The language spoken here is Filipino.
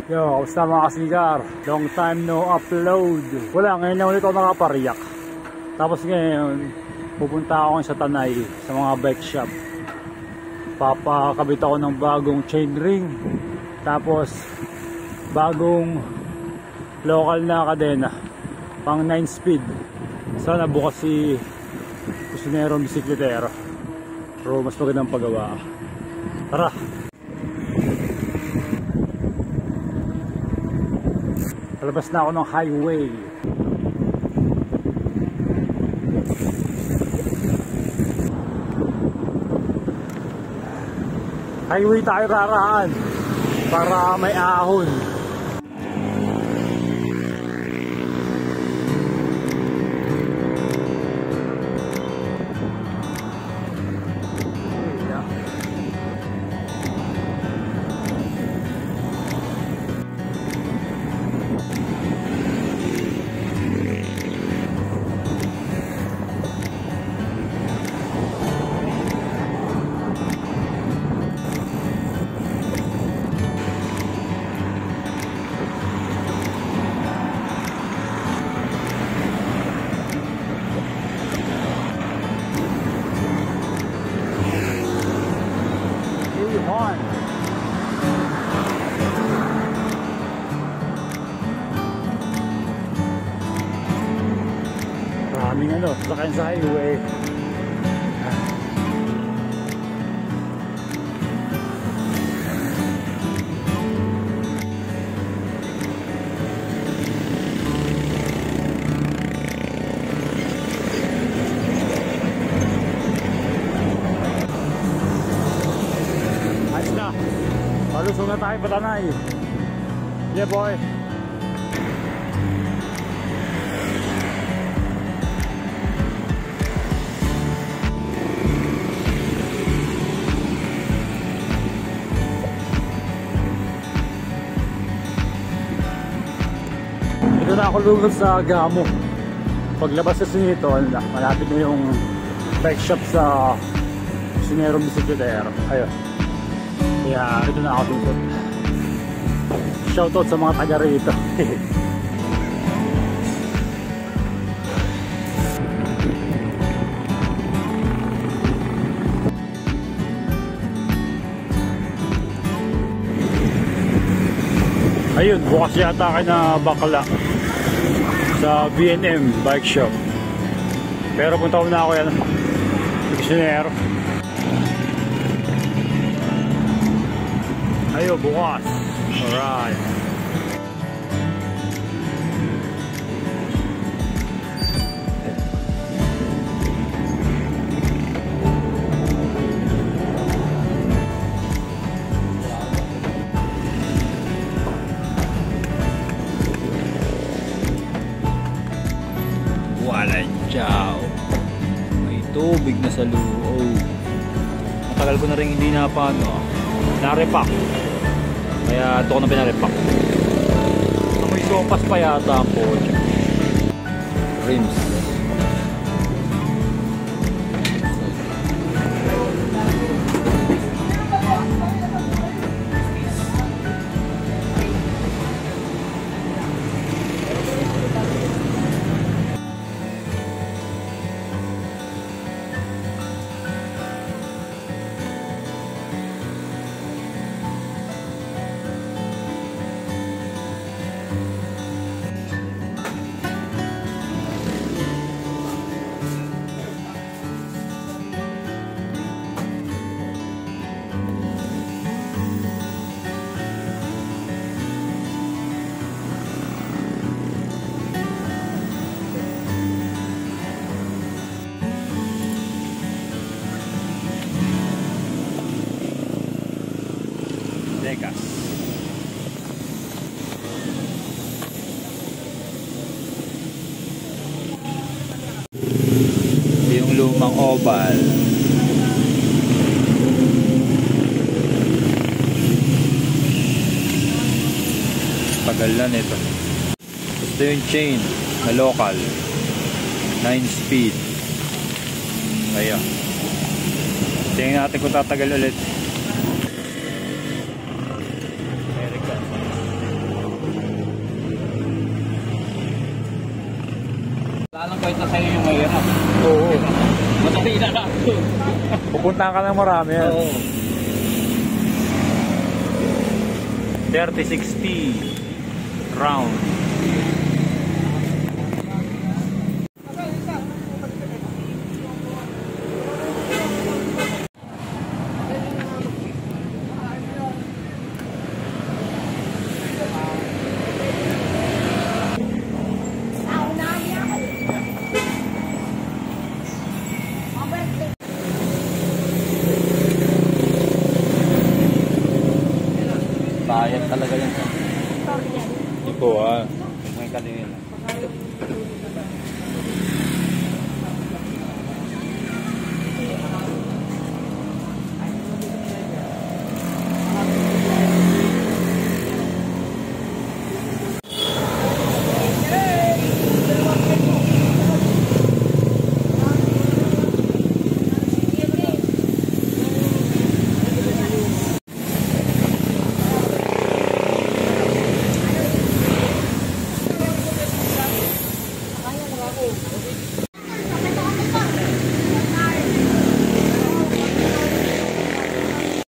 Yo, kamusta mga kasigar? Long time no upload. Wala, ngayon na ulit ako nakapariyak. Tapos ngayon, pupunta ako sa Tanay, sa mga bike shop. Papakabit ako ng bagong chain ring. Tapos, bagong local na kadena. Pang 9 speed. Sana bukas si kusinero bisikletero. Pero mas magandang paggawa. Tara! Palabas na ako ng highway. Highway tayo raraan para may ahon. Maraming sasakyan sa highway. Ayos na. Palusong na tayo Patanay. Yeah boy. Ito na ako lugod sa Gamo. Paglabas sa nito, malapit na yung bike shop sa kusinero bisikletero. Ayun. Kaya ito na ako lugod. Shoutout sa mga taga rito. Ayun, bukas yata kayo na bakla sa B&M bike shop. Pero punta ko na ako yan kusinero. Ayun, bukas. Alright. Walang tiyaw. May tubig na sa loob. Matagal ko na rin hindi na-repack. Kaya ito ko na pinarepack. Amoy sopas pa yata ang kotse. Rims. Vegas. Yung lumang oval. Tagal na nito. Ito yung chain na local 9 speed. Ayan. Tingnan natin kung tatagal ulit. Alam ko ito sa'yo yung mahirap. Oo. Madali na lang. Pupuntahan ka ng marami yan. Oo. 30-60 round. Bayad talaga yan. Ito ah. May kanina.